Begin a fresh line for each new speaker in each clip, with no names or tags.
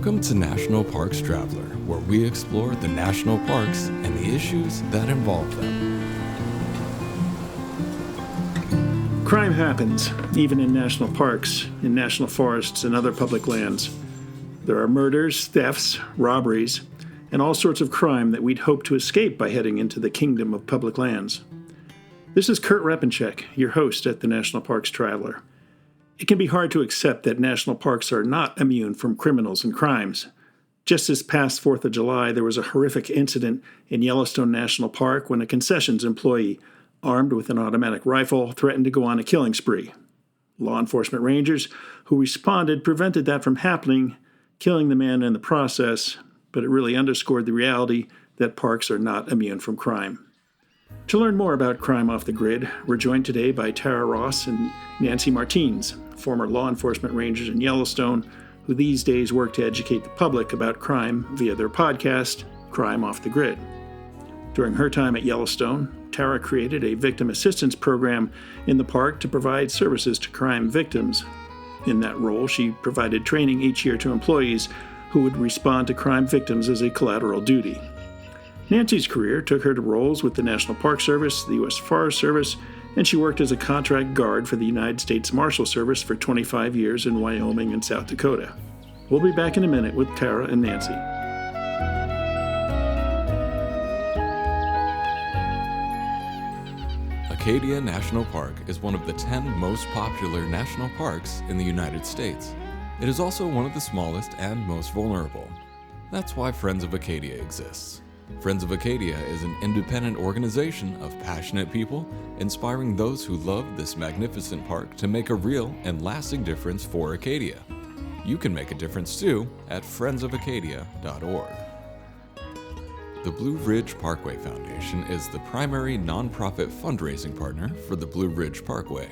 Welcome to National Parks Traveler, where we explore the national parks and the issues that involve them.
Crime happens, even in national parks, in national forests, and other public lands. There are murders, thefts, robberies, and all sorts of crime that we'd hope to escape by heading into the kingdom of public lands. This is Kurt Repenchek, your host at the National Parks Traveler. It can be hard to accept that national parks are not immune from criminals and crimes. Just this past 4th of July, there was a horrific incident in Yellowstone National Park when a concessions employee, armed with an automatic rifle, threatened to go on a killing spree. Law enforcement rangers who responded prevented that from happening, killing the man in the process, but it really underscored the reality that parks are not immune from crime. To learn more about crime off the grid, we're joined today by Tara Ross and Nancy Martinz, former law enforcement rangers in Yellowstone, who these days work to educate the public about crime via their podcast, Crime Off the Grid. During her time at Yellowstone, Tara created a victim assistance program in the park to provide services to crime victims. In that role, she provided training each year to employees who would respond to crime victims as a collateral duty. Nancy's career took her to roles with the National Park Service, the U.S. Forest Service, and she worked as a contract guard for the United States Marshal Service for 25 years in Wyoming and South Dakota. We'll be back in a minute with Tara and Nancy.
Acadia National Park is one of the 10 most popular national parks in the United States. It is also one of the smallest and most vulnerable. That's why Friends of Acadia exists. Friends of Acadia is an independent organization of passionate people inspiring those who love this magnificent park to make a real and lasting difference for Acadia. You can make a difference too at friendsofacadia.org. The Blue Ridge Parkway Foundation is the primary nonprofit fundraising partner for the Blue Ridge Parkway.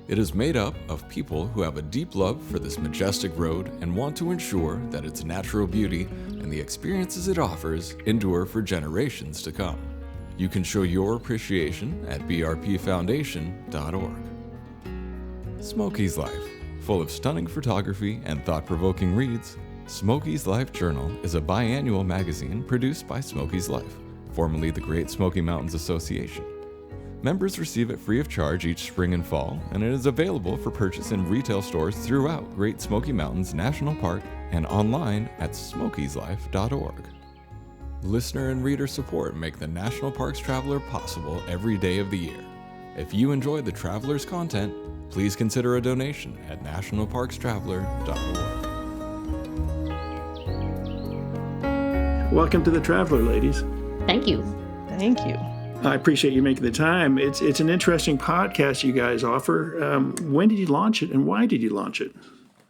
It is made up of people who have a deep love for this majestic road and want to ensure that its natural beauty and the experiences it offers endure for generations to come. You can show your appreciation at brpfoundation.org. Smokey's Life, full of stunning photography and thought-provoking reads, Smokey's Life Journal is a biannual magazine produced by Smokey's Life, formerly the Great Smoky Mountains Association. Members receive it free of charge each spring and fall, and it is available for purchase in retail stores throughout Great Smoky Mountains National Park and online at smokieslife.org. Listener and reader support make the National Parks Traveler possible every day of the year. If you enjoy the Traveler's content, please consider a donation at nationalparkstraveler.org.
Welcome to the Traveler, ladies.
Thank you.
Thank you.
I appreciate you making the time. It's an interesting podcast you guys offer. When did you launch it, and why did you launch it?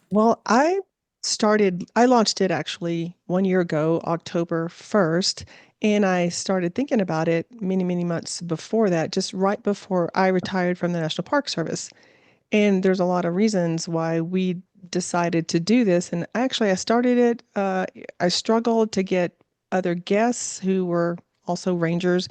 Well, I launched it actually 1 year ago, October 1st, and I started thinking about it many, many months before that, just right before I retired from the National Park Service. And there's a lot of reasons why we decided to do this. And actually, I started it, I struggled to get other guests who were also rangers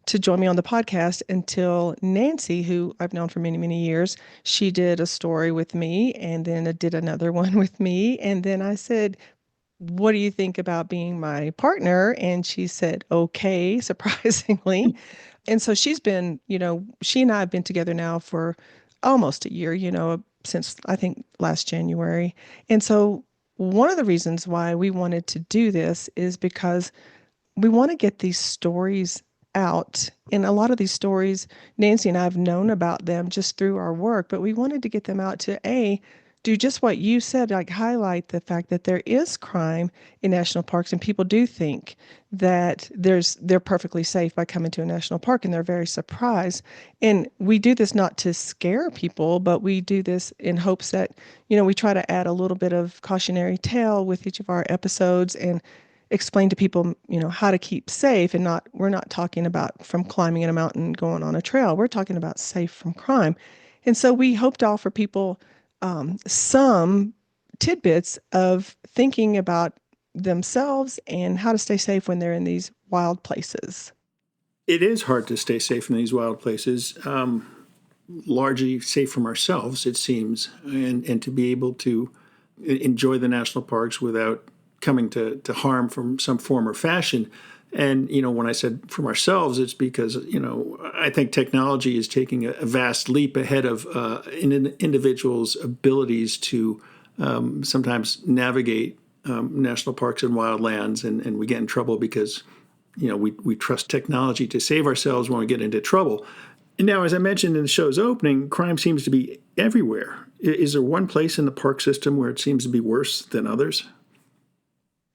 to join me on the podcast until Nancy, who I've known for many, many years, she did a story with me and then did another one with me. And then I said, what do you think about being my partner? And she said, okay, surprisingly. And so she's been, she and I have been together now for almost a year, since I think last January. And so one of the reasons why we wanted to do this is because we want to get these stories out. And a lot of these stories, Nancy and I have known about them just through our work, but we wanted to get them out to do just what you said, like highlight the fact that there is crime in national parks, and people do think that they're perfectly safe by coming to a national park, and they're very surprised. And we do this not to scare people, but we do this in hopes that, we try to add a little bit of cautionary tale with each of our episodes and explain to people, how to keep safe, and we're not talking about from climbing in a mountain, going on a trail. We're talking about safe from crime. And so we hope to offer people some tidbits of thinking about themselves and how to stay safe when they're in these wild places.
It is hard to stay safe in these wild places, largely safe from ourselves, it seems, and to be able to enjoy the national parks without coming to harm from some form or fashion. And, when I said from ourselves, it's because, I think technology is taking a vast leap ahead of an individual's abilities to sometimes navigate national parks and wildlands. And we get in trouble because, we trust technology to save ourselves when we get into trouble. And now, as I mentioned in the show's opening, crime seems to be everywhere. Is there one place in the park system where it seems to be worse than others?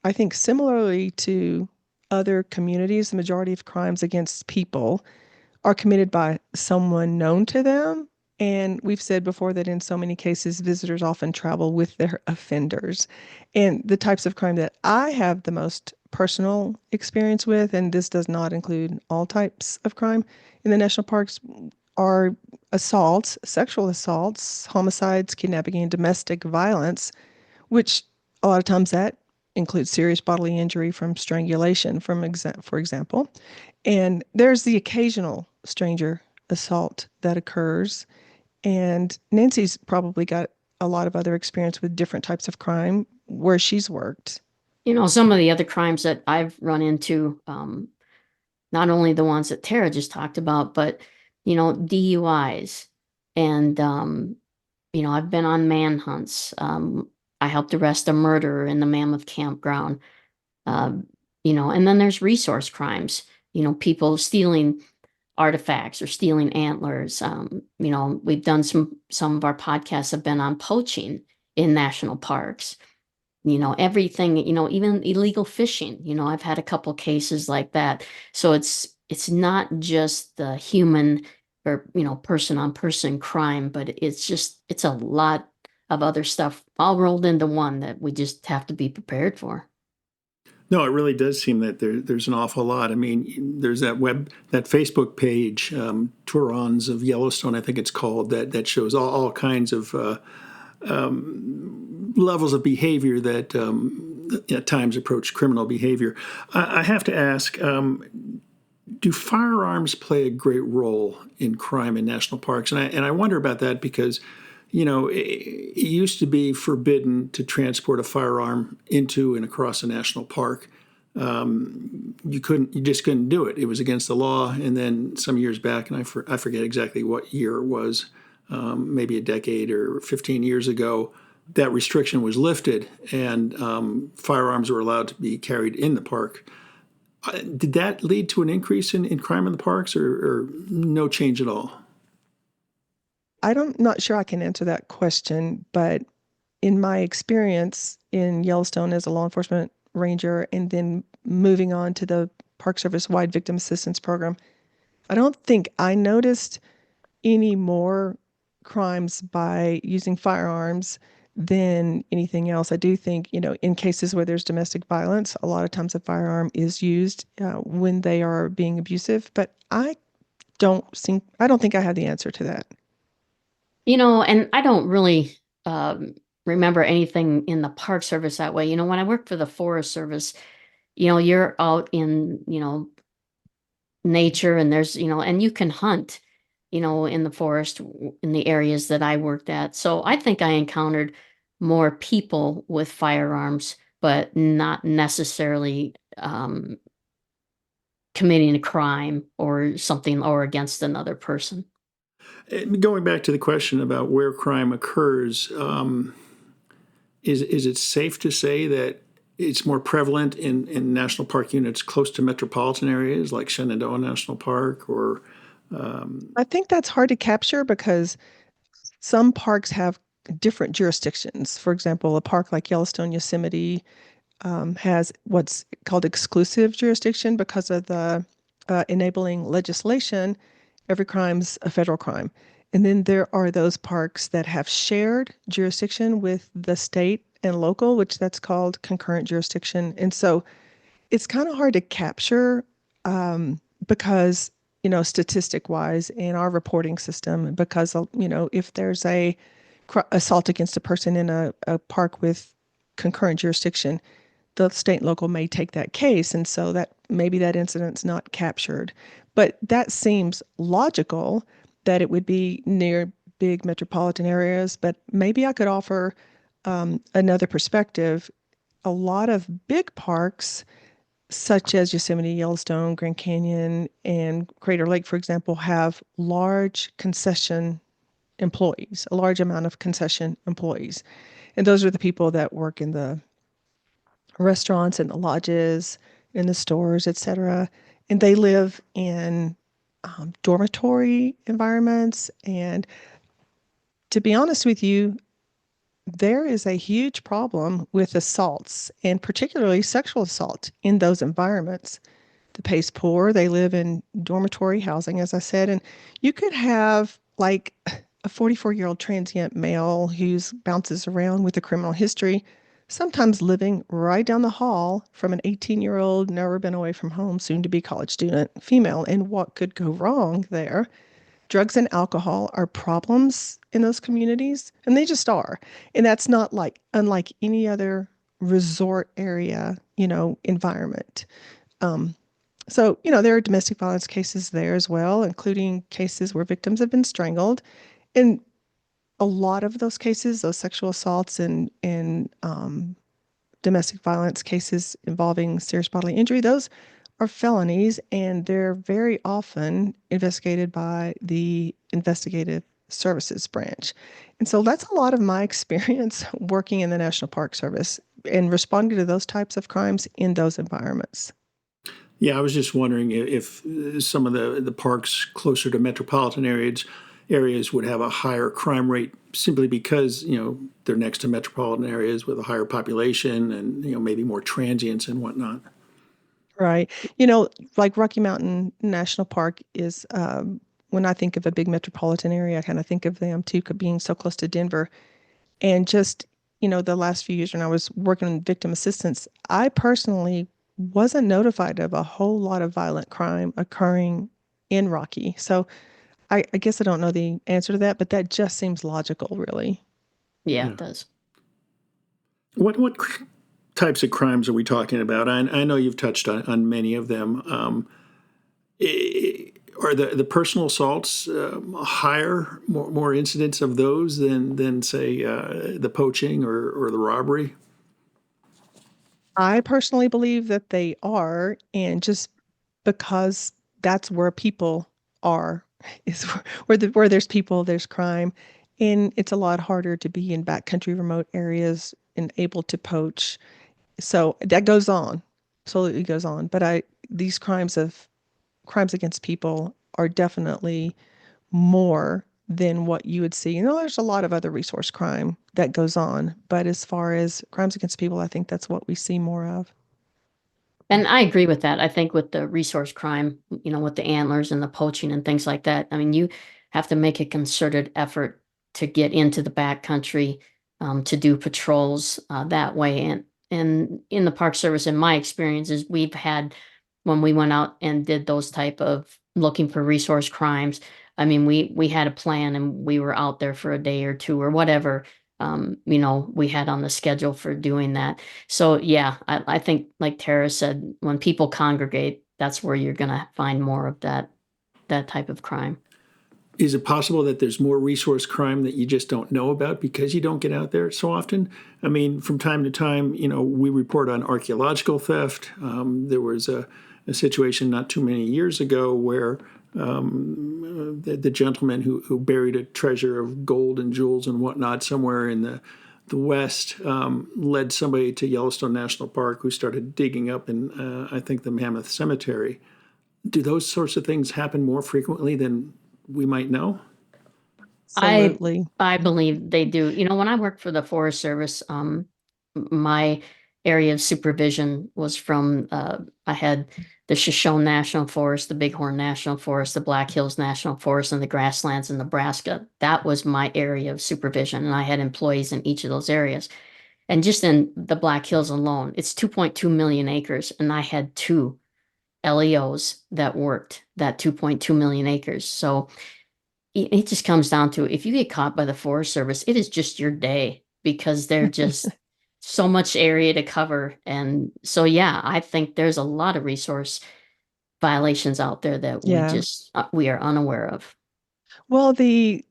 I think similarly to other communities, the majority of crimes against people are committed by someone known to them. And we've said before that in so many cases, visitors often travel with their offenders. And the types of crime that I have the most personal experience with, and this does not include all types of crime in the national parks, are assaults, sexual assaults, homicides, kidnapping, and domestic violence, which a lot of times that includes serious bodily injury from strangulation, for example. And there's the occasional stranger assault that occurs. And Nancy's probably got a lot of other experience with different types of crime where she's worked.
Some of the other crimes that I've run into, not only the ones that Tara just talked about, but, DUIs. And, I've been on manhunts. I helped arrest a murderer in the Mammoth Campground. And then there's resource crimes, people stealing artifacts or stealing antlers. We've done some of our podcasts have been on poaching in national parks. Everything, even illegal fishing. I've had a couple cases like that. So it's not just the human or, person on person crime, but it's a lot of other stuff all rolled into one that we just have to be prepared for.
No, it really does seem that there's an awful lot. I mean, there's that Facebook page, Tourons of Yellowstone, I think it's called, that shows all kinds of levels of behavior that at times approach criminal behavior. I have to ask, do firearms play a great role in crime in national parks? And I wonder about that because, it used to be forbidden to transport a firearm into and across a national park. You just couldn't do it. It was against the law. And then some years back, and I forget exactly what year it was, maybe a decade or 15 years ago, that restriction was lifted and firearms were allowed to be carried in the park. Did that lead to an increase in crime in the parks or no change at all?
I'm not sure I can answer that question, but in my experience in Yellowstone as a law enforcement ranger and then moving on to the Park Service Wide Victim Assistance Program, I don't think I noticed any more crimes by using firearms than anything else. I do think, in cases where there's domestic violence, a lot of times a firearm is used when they are being abusive, but I don't think I have the answer to that.
And I don't really remember anything in the Park Service that way. When I worked for the Forest Service, you're out in, nature and there's, and you can hunt, in the forest in the areas that I worked at. So I think I encountered more people with firearms, but not necessarily committing a crime or something or against another person.
Going back to the question about where crime occurs, is it safe to say that it's more prevalent in national park units close to metropolitan areas like Shenandoah National Park or?
I think that's hard to capture because some parks have different jurisdictions. For example, a park like Yellowstone Yosemite has what's called exclusive jurisdiction because of the enabling legislation. Every crime's a federal crime. And then there are those parks that have shared jurisdiction with the state and local, which that's called concurrent jurisdiction. And so it's kind of hard to capture because, statistic wise in our reporting system, because, if there's a assault against a person in a park with concurrent jurisdiction, the state and local may take that case. And so that maybe that incident's not captured. But that seems logical that it would be near big metropolitan areas. But maybe I could offer another perspective. a lot of big parks, such as Yosemite, Yellowstone, Grand Canyon, and Crater Lake, for example, have large concession employees, a large amount of concession employees. And those are the people that work in the restaurants and the lodges, in the stores, etc. And they live in dormitory environments. And to be honest with you, there is a huge problem with assaults and particularly sexual assault in those environments. The pay's poor. They live in dormitory housing, as I said, and you could have like a 44-year-old transient male who bounces around with a criminal history, sometimes living right down the hall from an 18-year-old, never been away from home, soon to be college student female. And what could go wrong there? Drugs and alcohol are problems in those communities, and they just are. And that's not like unlike any other resort area, environment. Um, so, there are domestic violence cases there as well, including cases where victims have been strangled. And a lot of those cases, those sexual assaults and domestic violence cases involving serious bodily injury, those are felonies, and they're very often investigated by the investigative services branch. And so that's a lot of my experience working in the National Park Service and responding to those types of crimes in those environments.
Yeah, I was just wondering if some of the parks closer to metropolitan areas would have a higher crime rate simply because they're next to metropolitan areas with a higher population and maybe more transients and whatnot.
Right. Like Rocky Mountain National Park is, when I think of a big metropolitan area, I kind of think of them too, being so close to Denver. And just, the last few years when I was working in victim assistance, I personally wasn't notified of a whole lot of violent crime occurring in Rocky. So I guess I don't know the answer to that, but that just seems logical, really.
Yeah,
Yeah.
it does.
What types of crimes are we talking about? I know you've touched on many of them. Are the personal assaults higher, more incidents of those than say the poaching or the robbery?
I personally believe that they are, and just because that's where people are, is where there's people, there's crime, and it's a lot harder to be in backcountry, remote areas and able to poach. So that goes on, absolutely goes on. But these crimes against people are definitely more than what you would see. There's a lot of other resource crime that goes on, but as far as crimes against people, I think that's what we see more of.
And I agree with that. I think with the resource crime, with the antlers and the poaching and things like that, I mean, you have to make a concerted effort to get into the backcountry, to do patrols that way. And in the Park Service, in my experiences, we've had when we went out and did those type of looking for resource crimes. I mean, we had a plan and we were out there for a day or two or whatever. We had on the schedule for doing that. So yeah, I think like Tara said, when people congregate, that's where you're gonna find more of that type of crime.
Is it possible that there's more resource crime that you just don't know about because you don't get out there so often? I mean, from time to time, we report on archaeological theft. There was a situation not too many years ago where the gentleman who buried a treasure of gold and jewels and whatnot somewhere in the West led somebody to Yellowstone National Park who started digging up in, I think, the Mammoth Cemetery. Do those sorts of things happen more frequently than we might know?
I
Absolutely.
I believe they do. When I worked for the Forest Service, my area of supervision was from I had the Shoshone National Forest, the Bighorn National Forest, the Black Hills National Forest, and the grasslands in Nebraska. That was my area of supervision, and I had employees in each of those areas. And just in the Black Hills alone, it's 2.2 million acres, and I had two LEOs that worked that 2.2 million acres. So it just comes down to if you get caught by the Forest Service, it is just your day because they're just so much area to cover. And so, yeah, I think there's a lot of resource violations out there that
Yeah.
we are unaware of.
Well, the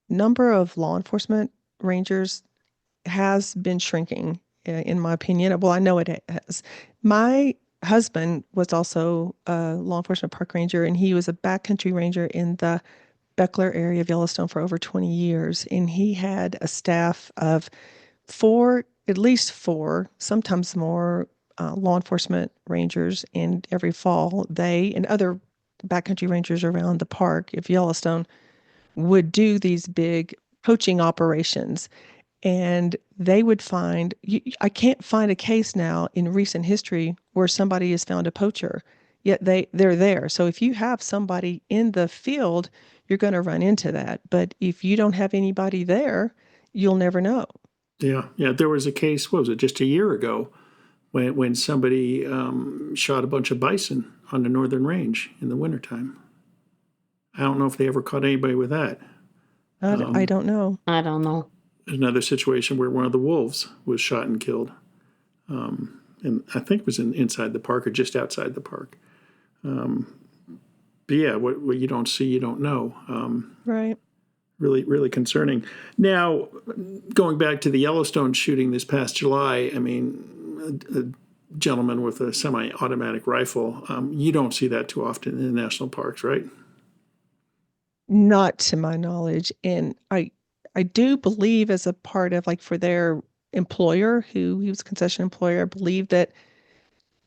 number of law enforcement rangers has been shrinking in my opinion. Well, I know it has. My husband was also a law enforcement park ranger, and he was a backcountry ranger in the Beckler area of Yellowstone for over 20 years. And he had a staff of four, at least four, sometimes more, law enforcement rangers. And every fall, they and other backcountry rangers around the park of Yellowstone would do these big poaching operations. And they would find, I can't find a case now in recent history where somebody has found a poacher, yet they're there. So if you have somebody in the field, you're going to run into that. But if you don't have anybody there, you'll never know.
Yeah, yeah. There was a case, what was it, just a year ago, when somebody shot a bunch of bison on the northern range in the wintertime. I don't know if they ever caught anybody with that.
I don't know.
I don't know.
Another situation where one of the wolves was shot and killed, and I think it was inside the park or just outside the park. But yeah, what you don't see, you don't know.
Right.
Really, really concerning. Now, going back to the Yellowstone shooting this past July, I mean, a gentleman with a semi-automatic rifle, you don't see that too often in the national parks, right?
Not to my knowledge. And I do believe, as a part of, like, for their employer, who he was a concession employer, I believe that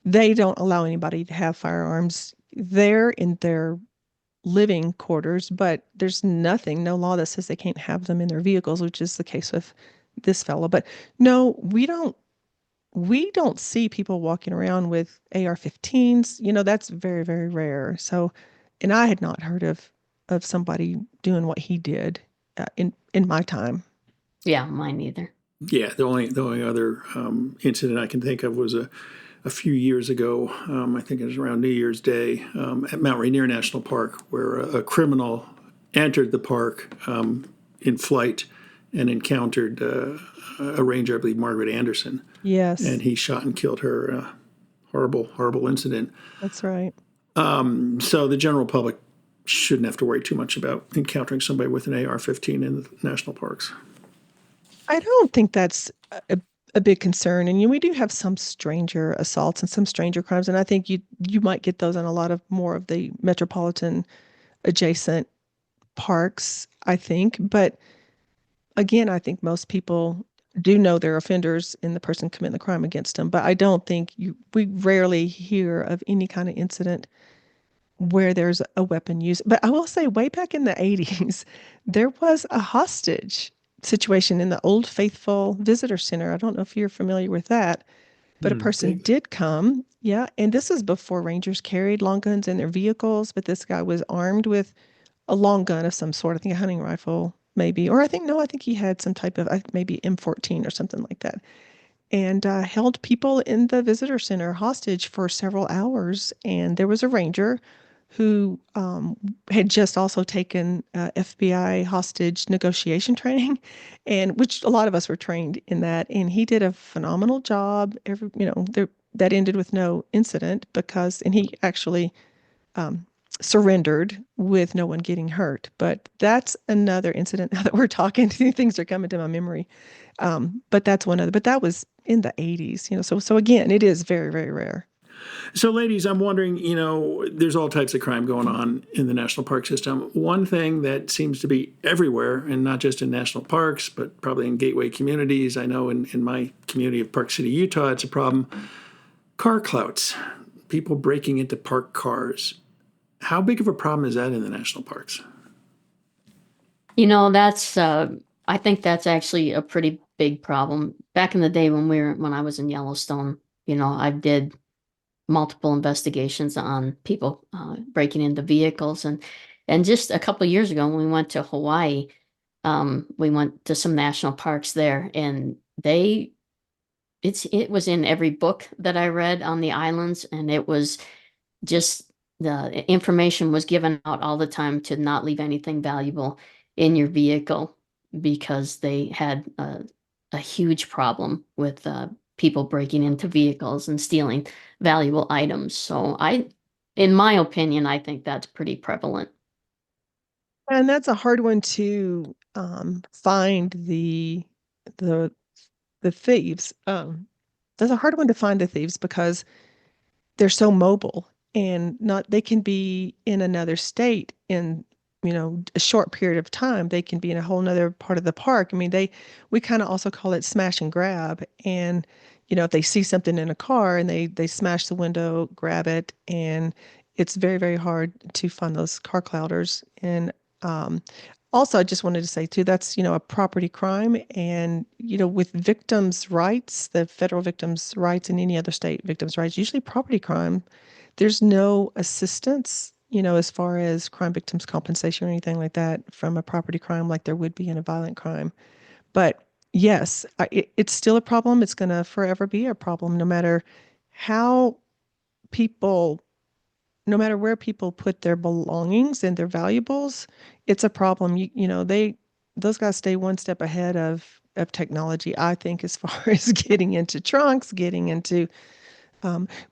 they don't allow anybody to have firearms there in their living quarters, but there's no law that says they can't have them in their vehicles, which is the case with this fellow. But no, we don't see people walking around with AR-15s. That's very, very rare. So, and I had not heard of somebody doing what he did in my time.
Yeah, mine either.
Yeah, the only other incident I can think of was a few years ago. I think it was around New Year's Day at Mount Rainier National Park, where a criminal entered the park in flight and encountered a ranger, I believe Margaret Anderson,
Yes,
and he shot and killed her. Horrible, horrible incident.
that's right.
So the general public shouldn't have to worry too much about encountering somebody with an AR-15 in the national parks.
I don't think that's a big concern. And we do have some stranger assaults and some stranger crimes, and I think you might get those in a lot of more of the metropolitan adjacent parks, I think. But again, I think most people do know they're offenders and the person committing the crime against them. But I don't think we rarely hear of any kind of incident where there's a weapon used. But I will say, way back in the 80s, there was a hostage situation in the Old Faithful Visitor Center. I don't know if you're familiar with that, but a person did come. Yeah. And this is before rangers carried long guns in their vehicles, but this guy was armed with a long gun of some sort. I think a hunting rifle, maybe. Or I think he had some type of, maybe M14 or something like that. And held people in the visitor center hostage for several hours. And there was a ranger who had just also taken FBI hostage negotiation training, and which a lot of us were trained in that. And he did a phenomenal job. That ended with no incident and he actually surrendered with no one getting hurt. But that's another incident. Now that we're talking, things are coming to my memory. But that's one other. But that was in the 80s. So again, it is very, very rare.
So, ladies, I'm wondering, there's all types of crime going on in the national park system. One thing that seems to be everywhere, and not just in national parks, but probably in gateway communities. I know in my community of Park City, Utah, it's a problem. Car clouts, people breaking into parked cars. How big of a problem is that in the national parks?
That's I think that's actually a pretty big problem. Back in the day when I was in Yellowstone, I did multiple investigations on people breaking into vehicles, and just a couple of years ago when we went to Hawaii, we went to some national parks there, and it was in every book that I read on the islands, and it was just the information was given out all the time to not leave anything valuable in your vehicle, because they had a huge problem with people breaking into vehicles and stealing valuable items. So in my opinion, I think that's pretty prevalent.
And that's a hard one to find the thieves. that's a hard one to find the thieves because they're so mobile and not they can be in another state in a short period of time. They can be in a whole nother part of the park. I mean, we kind of also call it smash and grab. And if they see something in a car and they smash the window, grab it, and it's very, very hard to find those car clouders. And also, I just wanted to say too, that's a property crime. And with victims' rights, the federal victims' rights and any other state victims' rights, usually property crime, there's no assistance, as far as crime victims' compensation or anything like that from a property crime like there would be in a violent crime. But yes, it's still a problem. It's going to forever be a problem, how people, no matter where people put their belongings and their valuables. It's a problem. Those guys stay one step ahead of technology, I think, as far as getting into trunks, getting into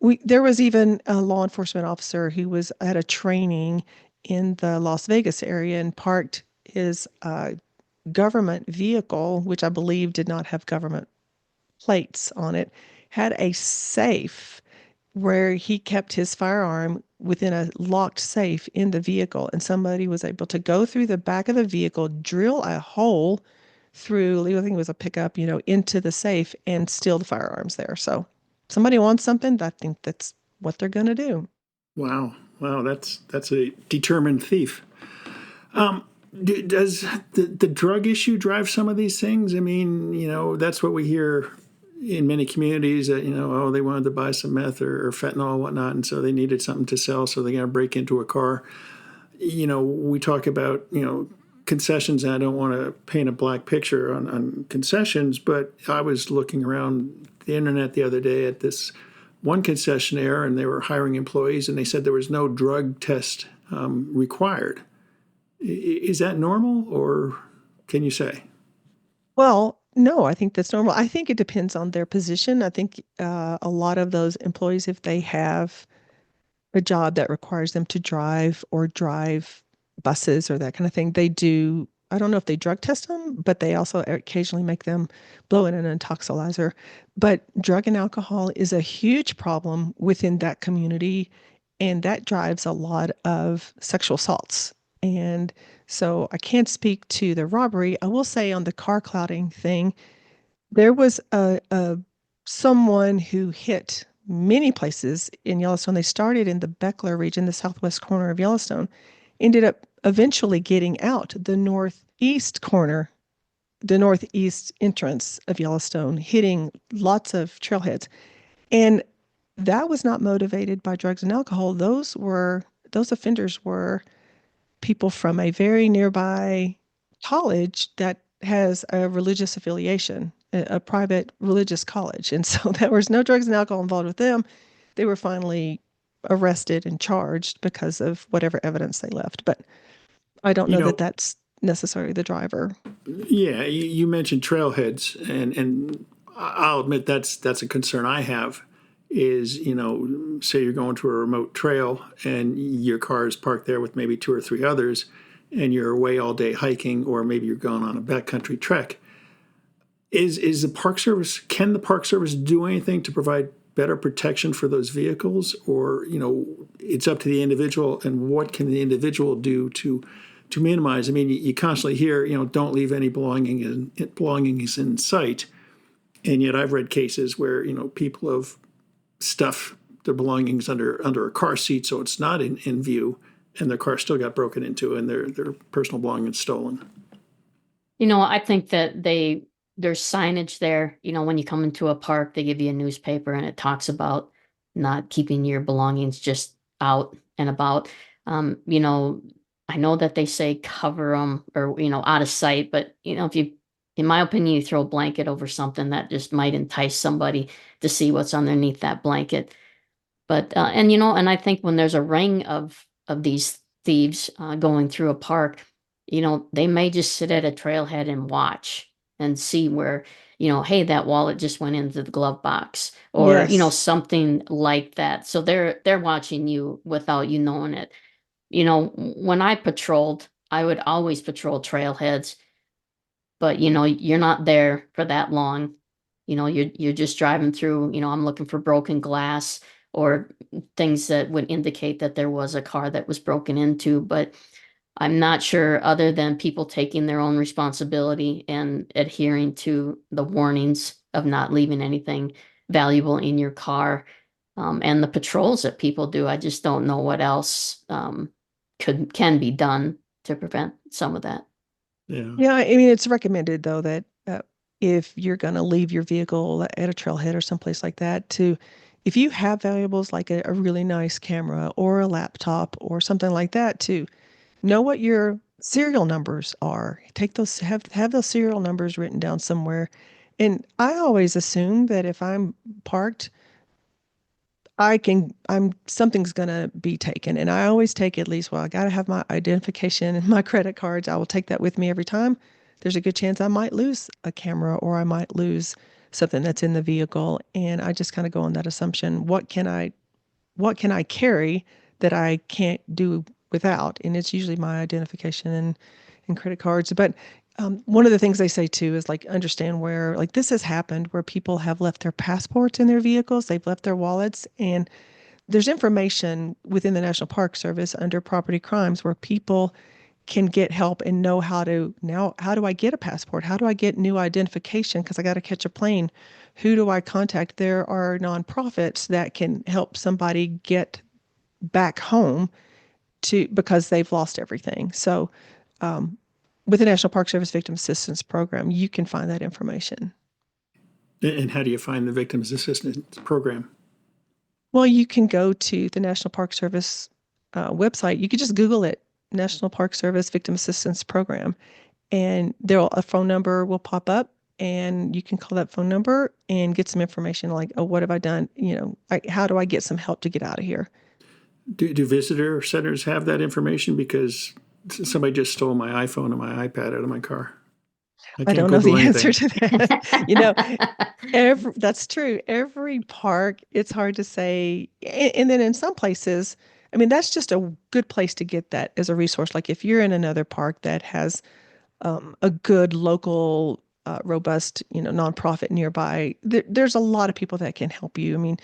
there was even a law enforcement officer who was at a training in the Las Vegas area and parked his government vehicle, which I believe did not have government plates on it, had a safe where he kept his firearm within a locked safe in the vehicle. And somebody was able to go through the back of the vehicle, drill a hole through, I think it was a pickup, into the safe and steal the firearms there. So somebody wants something, I think that's what they're going to do.
Wow, wow, that's a determined thief. Does the drug issue drive some of these things? I mean, that's what we hear in many communities that, oh, they wanted to buy some meth or fentanyl and whatnot, and so they needed something to sell, so they got to break into a car. We talk about, concessions, and I don't want to paint a black picture on concessions, but I was looking around the internet the other day at this one concessionaire, and they were hiring employees, and they said there was no drug test required. Is that normal, or can you say?
Well, no, I think that's normal. I think it depends on their position. I think a lot of those employees, if they have a job that requires them to drive buses or that kind of thing, they do. I don't know if they drug test them, but they also occasionally make them blow in an intoxilizer. But drug and alcohol is a huge problem within that community, and that drives a lot of sexual assaults. And so I can't speak to the robbery. I will say on the car clouding thing, there was someone who hit many places in Yellowstone. They started in the Beckler region, the southwest corner of Yellowstone, ended up eventually getting out the northeast corner, the northeast entrance of Yellowstone, hitting lots of trailheads. And that was not motivated by drugs and alcohol. Those offenders were people from a very nearby college that has a religious affiliation, a private religious college. And so there was no drugs and alcohol involved with them. They were finally arrested and charged because of whatever evidence they left. But I don't
You
know
know,
that that's necessarily the driver.
yeah, you mentioned trailheads, and I'll admit that's a concern I have. Is say you're going to a remote trail and your car is parked there with maybe two or three others, and you're away all day hiking, or maybe you're going on a backcountry trek. Is the Park Service, can the Park Service do anything to provide better protection for those vehicles, or it's up to the individual, and what can the individual do to minimize? I mean, you constantly hear, don't leave any belongings in sight, and yet I've read cases where people have stuffed their belongings under a car seat so it's not in view, and their car still got broken into and their personal belongings stolen.
I think that there's signage there. When you come into a park, they give you a newspaper and it talks about not keeping your belongings just out and about. I know that they say cover them or, out of sight, but, if you, in my opinion, you throw a blanket over something that just might entice somebody to see what's underneath that blanket. But, and I think when there's a ring of these thieves going through a park, they may just sit at a trailhead and watch and see where, hey, that wallet just went into the glove box, or,
Yes.
something like that. So they're watching you without you knowing it. When I patrolled, I would always patrol trailheads, but you're not there for that long. You're just driving through, I'm looking for broken glass or things that would indicate that there was a car that was broken into. But I'm not sure, other than people taking their own responsibility and adhering to the warnings of not leaving anything valuable in your car, and the patrols that people do. I just don't know what else can be done to prevent some of that.
Yeah.
Yeah, I mean, it's recommended though that if you're going to leave your vehicle at a trailhead or someplace like that, if you have valuables like a really nice camera or a laptop or something like that, to know what your serial numbers are. Take those, have those serial numbers written down somewhere. And I always assume that if I'm parked, something's going to be taken. And I always take at least, well, I got to have my identification and my credit cards. I will take that with me every time. There's a good chance I might lose a camera or I might lose something that's in the vehicle. And I just kind of go on that assumption. What can I carry that I can't do without? And it's usually my identification and credit cards. But one of the things they say too is like understand where like this has happened where people have left their passports in their vehicles, they've left their wallets, and there's information within the National Park Service under property crimes where people can get help and know how do I get a passport? How do I get new identification? Because I got to catch a plane. Who do I contact? There are nonprofits that can help somebody get back home because they've lost everything. So with the National Park Service Victim Assistance Program, you can find that information.
And how do you find the Victims Assistance Program?
Well, you can go to the National Park Service website. You could just Google it, National Park Service Victim Assistance Program, and a phone number will pop up, and you can call that phone number and get some information like, oh, what have I done? How do I get some help to get out of here?
Do visitor centers have that information? Because somebody just stole my iPhone and my iPad out of my car.
I don't know the answer to that. That's true. Every park, it's hard to say. And then in some places, I mean, that's just a good place to get that as a resource. Like if you're in another park that has a good local, robust, nonprofit nearby, there's a lot of people that can help you. I mean,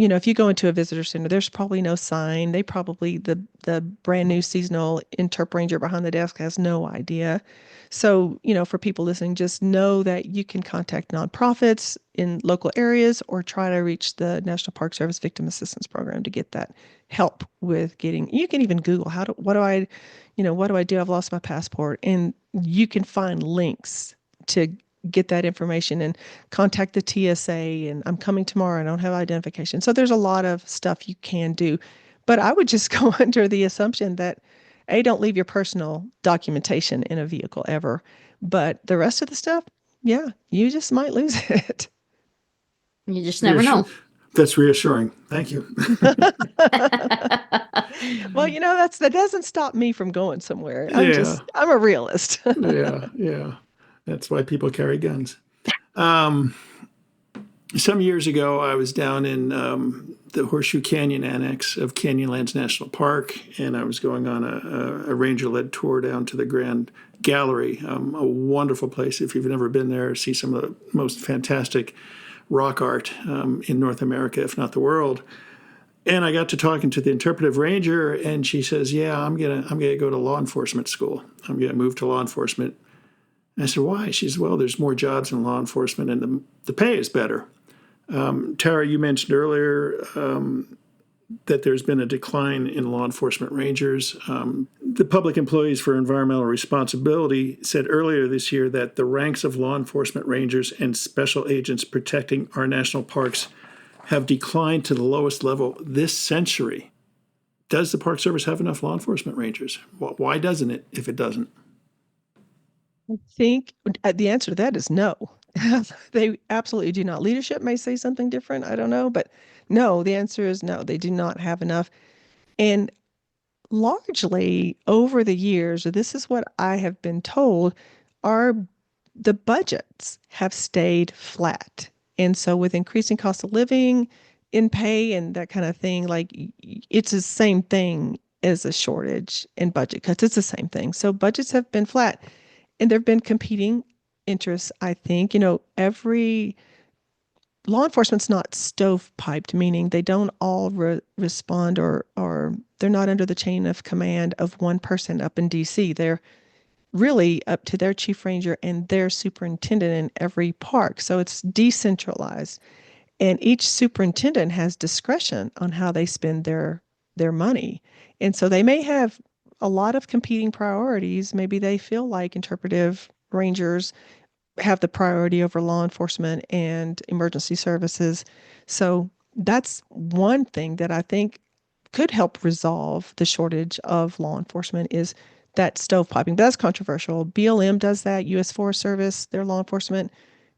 if you go into a visitor center, there's probably no sign. The brand new seasonal interp ranger behind the desk has no idea. So, for people listening, just know that you can contact nonprofits in local areas or try to reach the National Park Service Victim Assistance Program to get that help with you can even Google what do I do? I've lost my passport. And you can find links to get that information and contact the TSA and I'm coming tomorrow. I don't have identification. So there's a lot of stuff you can do, but I would just go under the assumption that don't leave your personal documentation in a vehicle ever, but the rest of the stuff, yeah, you just might lose it.
You just never know.
That's reassuring. Thank you.
Well, that doesn't stop me from going somewhere. I'm a realist.
Yeah. That's why people carry guns. Some years ago, I was down in the Horseshoe Canyon Annex of Canyonlands National Park, and I was going on a ranger-led tour down to the Grand Gallery, a wonderful place. If you've never been there, see some of the most fantastic rock art in North America, if not the world. And I got to talking to the interpretive ranger, and she says, "Yeah, I'm gonna go to law enforcement school. I'm gonna move to law enforcement." And I said, "Why?" She says, "Well, there's more jobs in law enforcement, and the pay is better." Tara, you mentioned earlier that there's been a decline in law enforcement rangers. The Public Employees for Environmental Responsibility said earlier this year that the ranks of law enforcement rangers and special agents protecting our national parks have declined to the lowest level this century. Does the Park Service have enough law enforcement rangers? Why doesn't it if it doesn't?
I think the answer to that is no. They absolutely do not. Leadership may say something different. I don't know. But no, the answer is no. They do not have enough. And largely over the years, this is what I have been told, the budgets have stayed flat. And so with increasing cost of living in pay and that kind of thing, like it's the same thing as a shortage in budget cuts. It's the same thing. So budgets have been flat. And there have been competing interests, I think. Every law enforcement's not stovepiped, meaning they don't all respond or they're not under the chain of command of one person up in DC. They're really up to their chief ranger and their superintendent in every park. So it's decentralized. And each superintendent has discretion on how they spend their money. And so they may have a lot of competing priorities. Maybe they feel like interpretive rangers have the priority over law enforcement and emergency services. So that's one thing that I think could help resolve the shortage of law enforcement is that stovepiping. That's controversial. BLM does that. U.S. Forest Service, their law enforcement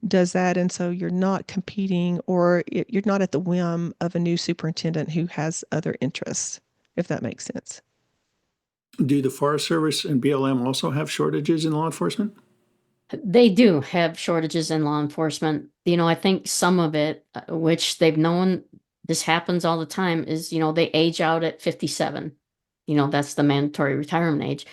does that. And so you're not competing or you're not at the whim of a new superintendent who has other interests, if that makes sense.
Do the Forest Service and BLM also have shortages in law enforcement?
They do have shortages in law enforcement. I think some of it, which they've known this happens all the time, is, they age out at 57. That's the mandatory retirement age.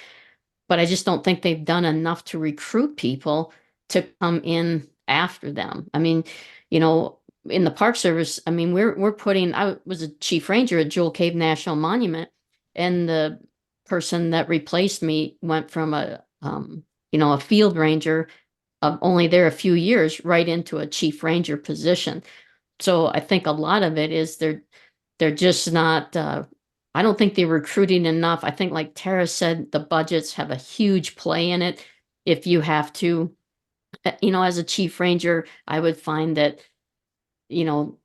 But I just don't think they've done enough to recruit people to come in after them. I mean, in the Park Service, I mean, we're putting, I was a chief ranger at Jewel Cave National Monument, and the person that replaced me went from a field ranger of only there a few years right into a chief ranger position. So I think a lot of it is they're just not I don't think they're recruiting enough. I think, like Tara said, the budgets have a huge play in it. If you have to, as a chief ranger, I would find that,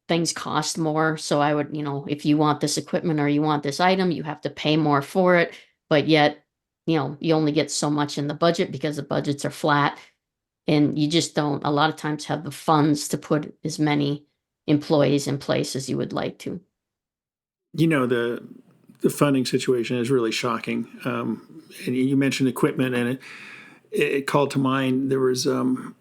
things cost more. So I would, if you want this equipment or you want this item, you have to pay more for it. But yet, you only get so much in the budget because the budgets are flat. And you just don't, a lot of times, have the funds to put as many employees in place as you would like to.
The funding situation is really shocking. And you mentioned equipment, and it called to mind there was in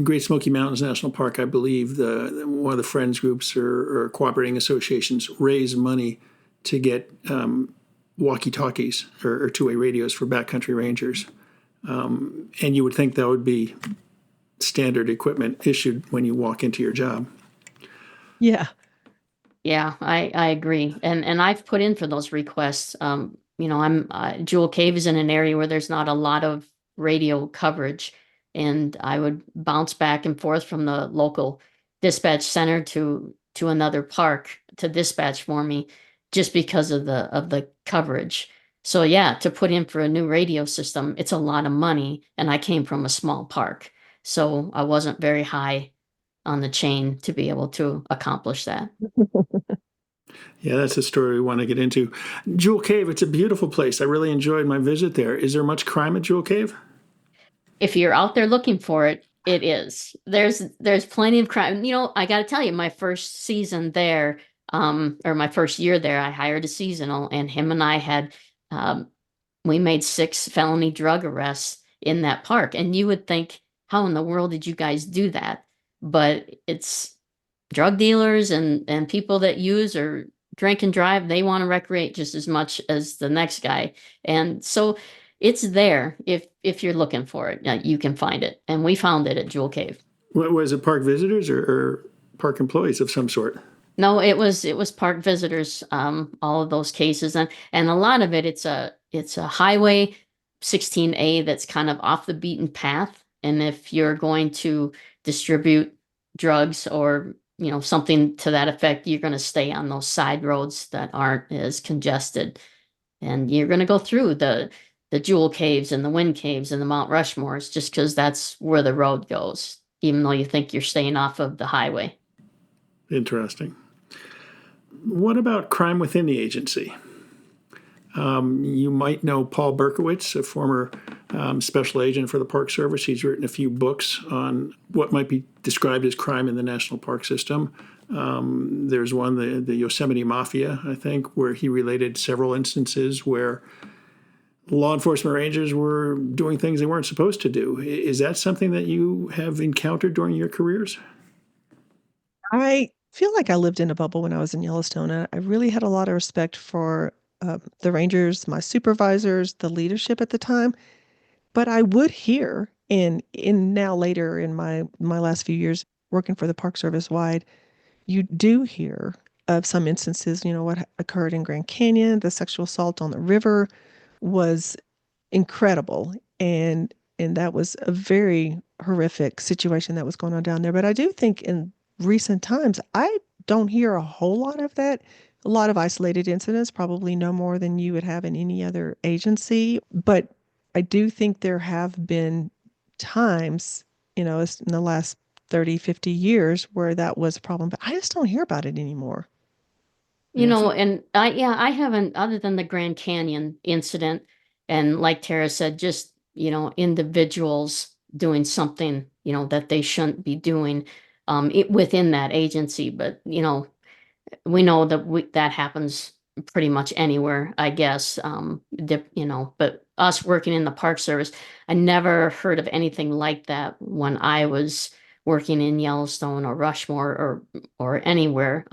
Great Smoky Mountains National Park, I believe, one of the friends groups or cooperating associations raised money to get walkie-talkies or two-way radios for backcountry rangers. And you would think that would be standard equipment issued when you walk into your job.
Yeah.
Yeah, I agree. And I've put in for those requests. Jewel Cave is in an area where there's not a lot of radio coverage, and I would bounce back and forth from the local dispatch center to another park to dispatch for me just because of the coverage. So yeah, to put in for a new radio system, it's a lot of money, and I came from a small park. So I wasn't very high on the chain to be able to accomplish that.
Yeah, that's a story we want to get into. Jewel Cave, it's a beautiful place. I really enjoyed my visit there. Is there much crime at Jewel Cave?
If you're out there looking for it, it is. There's plenty of crime. I got to tell you, my first season there, or my first year there, I hired a seasonal, and him and I had, we made 6 felony drug arrests in that park. And you would think, how in the world did you guys do that? But it's drug dealers and people that use or drink and drive. They want to recreate just as much as the next guy. And so it's there. If you're looking for it, you can find it. And we found it at Jewel Cave.
What was it, park visitors or park employees of some sort?
No, it was park visitors, all of those cases. And a lot of it, it's a highway 16A that's kind of off the beaten path. And if you're going to distribute drugs or something to that effect, you're going to stay on those side roads that aren't as congested, and you're going to go through the Jewel Caves and the Wind Caves and the Mount Rushmores just because that's where the road goes, even though you think you're staying off of the highway.
Interesting. What about crime within the agency? You might know Paul Berkowitz, a former special agent for the Park Service. He's written a few books on what might be described as crime in the national park system. There's one, the Yosemite Mafia, I think, where he related several instances where law enforcement rangers were doing things they weren't supposed to do. Is that something that you have encountered during your careers?
I feel like I lived in a bubble when I was in Yellowstone. I really had a lot of respect for the rangers, my supervisors, the leadership at the time. But I would hear in now later in my last few years working for the Park Service wide, you do hear of some instances, what occurred in Grand Canyon, the sexual assault on the river was incredible. And that was a very horrific situation that was going on down there. But I do think in recent times, I don't hear a whole lot of that. A lot of isolated incidents, probably no more than you would have in any other agency. But I do think there have been times, in the last 30, 50 years where that was a problem. But I just don't hear about it anymore.
Yeah,
And I haven't, other than the Grand Canyon incident, and like Tara said, just, individuals doing something, that they shouldn't be doing, within that agency. But, we know that that happens pretty much anywhere, I guess. But us working in the Park Service, I never heard of anything like that when I was working in Yellowstone or Rushmore or anywhere.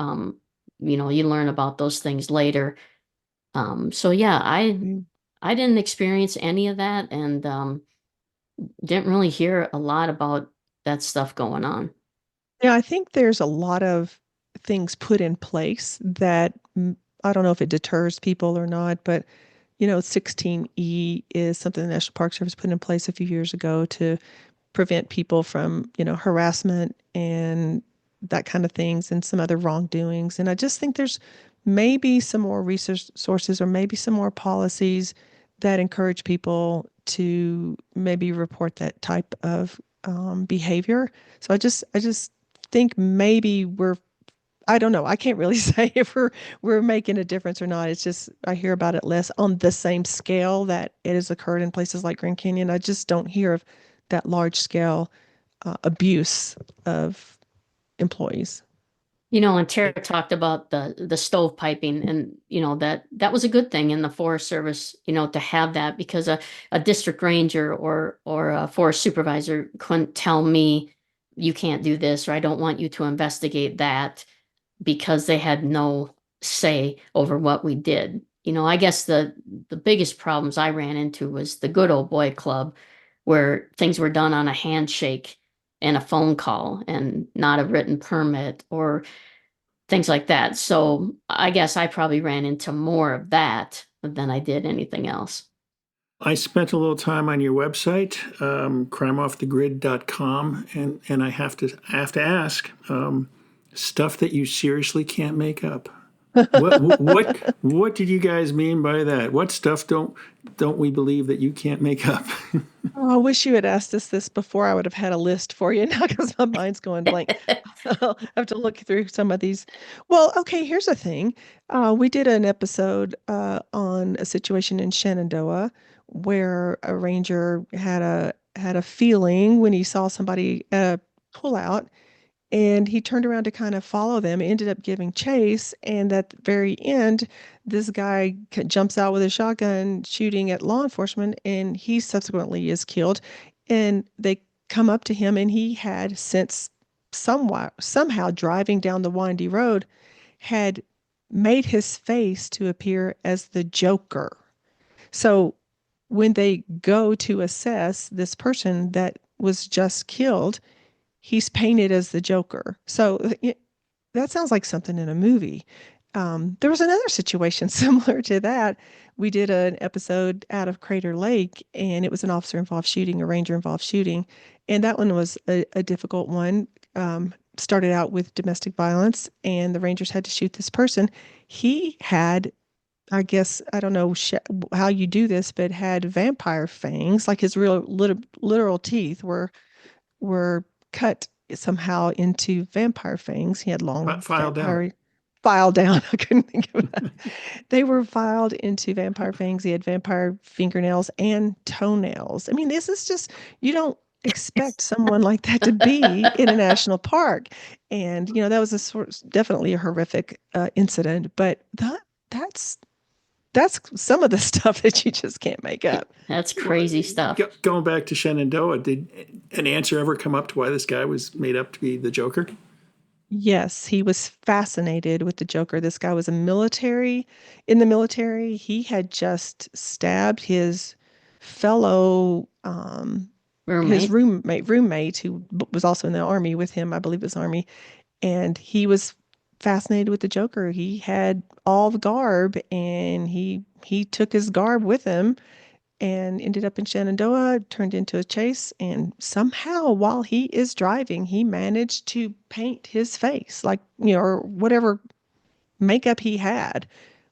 You learn about those things later. So yeah,
Mm.
I didn't experience any of that, and didn't really hear a lot about that stuff going on.
Yeah, I think there's a lot of things put in place that I don't know if it deters people or not, but 16E is something the National Park Service put in place a few years ago to prevent people from, harassment and that kind of things and some other wrongdoings. And I just think there's maybe some more resources or maybe some more policies that encourage people to maybe report that type of behavior. So I just think maybe I don't know. I can't really say if we're making a difference or not. It's just I hear about it less on the same scale that it has occurred in places like Grand Canyon. I just don't hear of that large scale abuse of employees.
And Tara talked about the stove piping, and that was a good thing in the Forest Service, to have that, because a district ranger or a forest supervisor couldn't tell me you can't do this, or I don't want you to investigate that, because they had no say over what we did. I guess the biggest problems I ran into was the good old boy club, where things were done on a handshake and a phone call and not a written permit or things like that. So I guess I probably ran into more of that than I did anything else.
I spent a little time on your website, crimeoffthegrid.com, and I have to ask, stuff that you seriously can't make up. What did you guys mean by that? What stuff don't we believe that you can't make up?
Oh, I wish you had asked us this before. I would have had a list for you now because my mind's going blank. I'll have to look through some of these. Well, okay, here's the thing. We did an episode on a situation in Shenandoah where a ranger had a feeling when he saw somebody pull out, and he turned around to kind of follow them, ended up giving chase, and at the very end this guy jumps out with a shotgun shooting at law enforcement, and he subsequently is killed. And they come up to him, and he had since somehow driving down the windy road had made his face to appear as the Joker. So when they go to assess this person that was just killed, he's painted as the Joker. So that sounds like something in a movie. There was another situation similar to that. We did an episode out of Crater Lake, and it was an officer involved shooting, a ranger involved shooting. And that one was a difficult one. Started out with domestic violence, and the rangers had to shoot this person. He had, I guess, I don't know how you do this, but had vampire fangs, like his real literal teeth were cut somehow into vampire fangs. He had long
File down.
vampire filed down. I couldn't think of that. They were filed into vampire fangs. He had vampire fingernails and toenails. I mean, this is just, you don't expect someone like that to be in a national park. And, that was definitely a horrific incident, but that's that's some of the stuff that you just can't make up.
That's crazy stuff.
Going back to Shenandoah, did an answer ever come up to why this guy was made up to be the Joker?
Yes, he was fascinated with the Joker. This guy was in the military. He had just stabbed his fellow, his
Roommate.
roommate who was also in the army with him. I believe it was army. And he was fascinated with the Joker. He had all the garb, and he took his garb with him and ended up in Shenandoah, turned into a chase, and somehow while he is driving, he managed to paint his face, like, or whatever makeup he had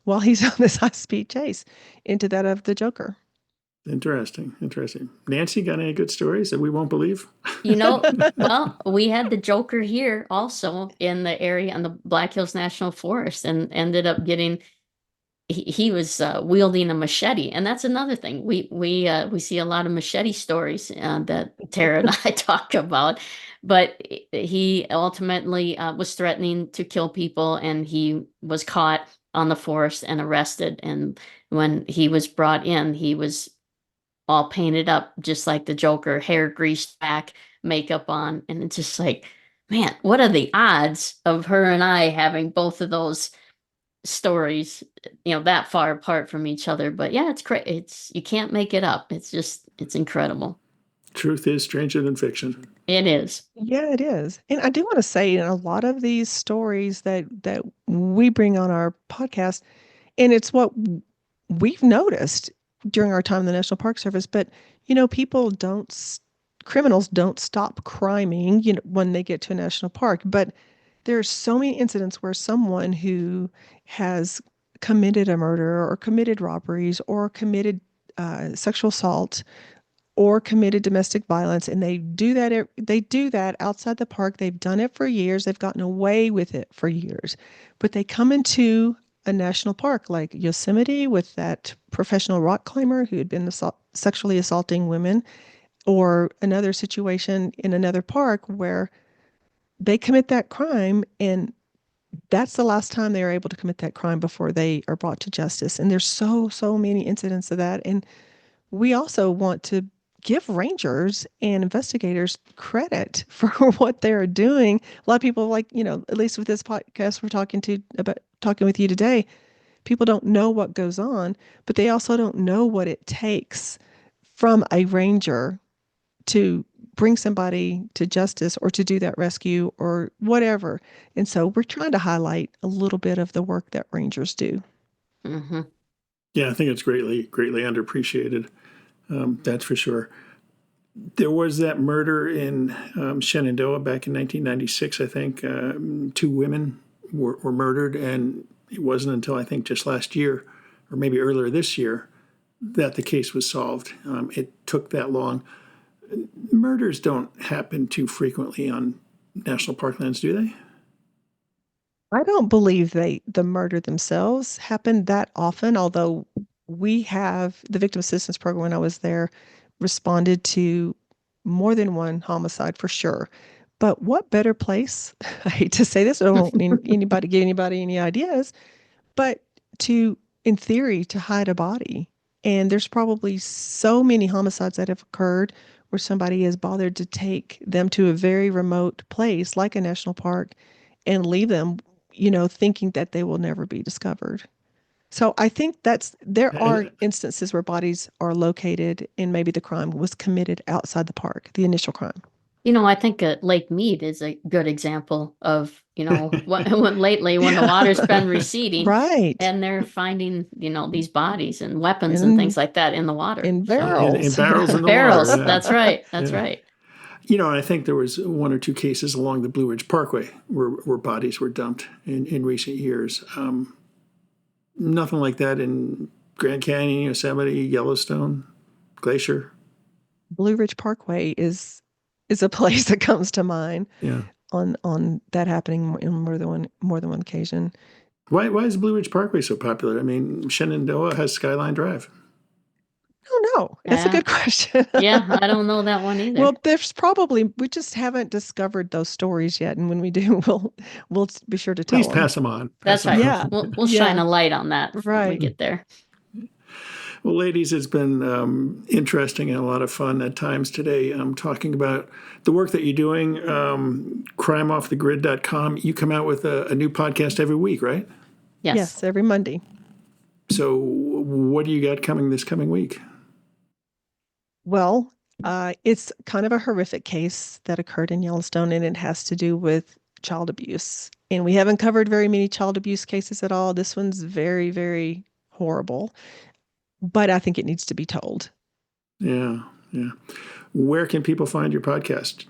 while he's on this high-speed chase, into that of the Joker.
Interesting. Nancy, got any good stories that we won't believe?
Well, we had the Joker here also in the area on the Black Hills National Forest, and ended up getting he was wielding a machete, and that's another thing. We see a lot of machete stories that Tara and I talk about, but he ultimately was threatening to kill people, and he was caught on the forest and arrested. And when he was brought in, he was all painted up just like the Joker, hair greased back, makeup on, and it's just like, man, what are the odds of her and I having both of those stories, that far apart from each other? But yeah, it's great. You can't make it up. It's incredible.
Truth is stranger than fiction.
It is.
Yeah, it is. And I do want to say, in a lot of these stories that we bring on our podcast, and it's what we've noticed during our time in the National Park Service, but criminals don't stop criming, when they get to a national park. But there are so many incidents where someone who has committed a murder or committed robberies or committed sexual assault or committed domestic violence, and they do that outside the park. They've done it for years. They've gotten away with it for years. But they come into a national park like Yosemite with that professional rock climber who had been sexually assaulting women, or another situation in another park where they commit that crime, and that's the last time they are able to commit that crime before they are brought to justice. And there's so many incidents of that. And we also want to give rangers and investigators credit for what they're doing. A lot of people, like, at least with this podcast we're talking with you today, people don't know what goes on, but they also don't know what it takes from a ranger to bring somebody to justice or to do that rescue or whatever. And so we're trying to highlight a little bit of the work that rangers do.
Mm-hmm.
Yeah, I think it's greatly underappreciated. That's for sure. There was that murder in Shenandoah back in 1996, I think. 2 women were murdered, and it wasn't until I think just last year, or maybe earlier this year, that the case was solved. It took that long. Murders don't happen too frequently on national parklands, do they?
I don't believe the murder themselves happened that often, although we have the Victim Assistance Program, when I was there, responded to more than one homicide for sure. But what better place, I hate to say this, I don't want anybody give anybody any ideas, but in theory, to hide a body. And there's probably so many homicides that have occurred where somebody has bothered to take them to a very remote place like a national park and leave them, thinking that they will never be discovered. So I think there are instances where bodies are located and maybe the crime was committed outside the park, the initial crime.
I think Lake Mead is a good example of, lately when the water's been receding,
right,
and they're finding, these bodies and weapons and things like that in the water.
In barrels.
In barrels in the
Barrels.
water. Yeah.
That's right. That's right.
I think there was 1 or 2 cases along the Blue Ridge Parkway where bodies were dumped in recent years. Nothing like that in Grand Canyon, Yosemite, Yellowstone, Glacier.
Blue Ridge Parkway is a place that comes to mind.
Yeah.
On that happening in more than one occasion.
Why is Blue Ridge Parkway so popular? I mean, Shenandoah has Skyline Drive.
Oh no, it's a good question.
Yeah, I don't know that one either.
Well, we just haven't discovered those stories yet, and when we do, we'll be sure to tell
Please
them.
pass them on.
That's right.
Yeah.
We'll shine a light on that when we get there.
Well, ladies, it's been interesting and a lot of fun at times today. Talking about the work that you're doing, crimeoffthegrid.com. You come out with a new podcast every week, right?
Yes, every Monday.
So what do you got coming this coming week?
Well, it's kind of a horrific case that occurred in Yellowstone, and it has to do with child abuse. And we haven't covered very many child abuse cases at all. This one's very, very horrible, but I think it needs to be told.
Yeah, yeah. Where can people find your podcast?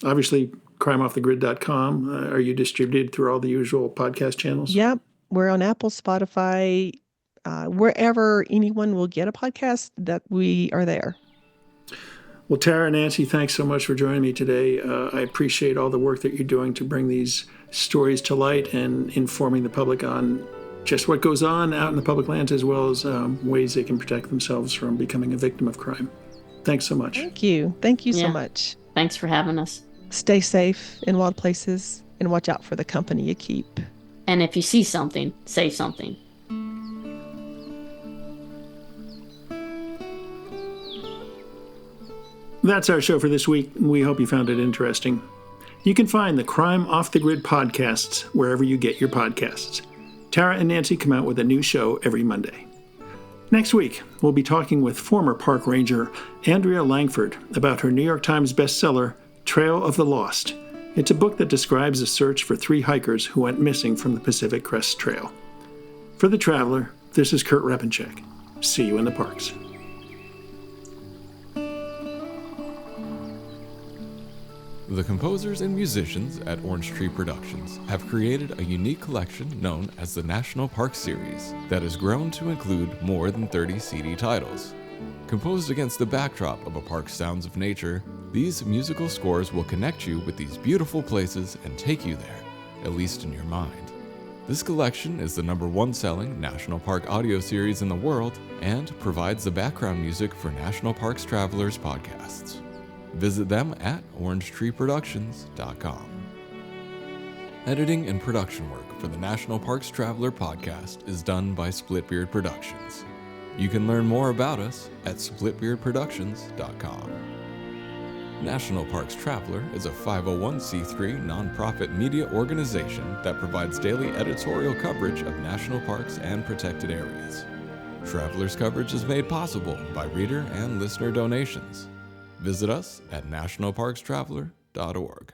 Obviously, crimeoffthegrid.com. Are you distributed through all the usual podcast channels?
Yep. We're on Apple, Spotify, wherever anyone will get a podcast, that we are there.
Well, Tara, Nancy, thanks so much for joining me today. I appreciate all the work that you're doing to bring these stories to light and informing the public on just what goes on out in the public lands, as well as ways they can protect themselves from becoming a victim of crime. Thanks so much.
Thank you. Thank you so
Yeah.
much.
Thanks for having us.
Stay safe in wild places and watch out for the company you keep.
And if you see something, say something.
That's our show for this week. We hope you found it interesting. You can find the Crime Off the Grid podcasts wherever you get your podcasts. Tara and Nancy come out with a new show every Monday. Next week, we'll be talking with former park ranger Andrea Langford about her New York Times bestseller, Trail of the Lost. It's a book that describes a search for 3 hikers who went missing from the Pacific Crest Trail. For The Traveler, this is Kurt Repenchek. See you in the parks.
The composers and musicians at Orange Tree Productions have created a unique collection known as the National Park Series that has grown to include more than 30 CD titles. Composed against the backdrop of a park's sounds of nature, these musical scores will connect you with these beautiful places and take you there, at least in your mind. This collection is the #1 selling National Park audio series in the world and provides the background music for National Parks Travelers podcasts. Visit them at orangetreeproductions.com. Editing and production work for the National Parks Traveler podcast is done by Splitbeard Productions. You can learn more about us at splitbeardproductions.com. National Parks Traveler is a 501c3 nonprofit media organization that provides daily editorial coverage of national parks and protected areas. Traveler's coverage is made possible by reader and listener donations. Visit us at nationalparkstraveler.org.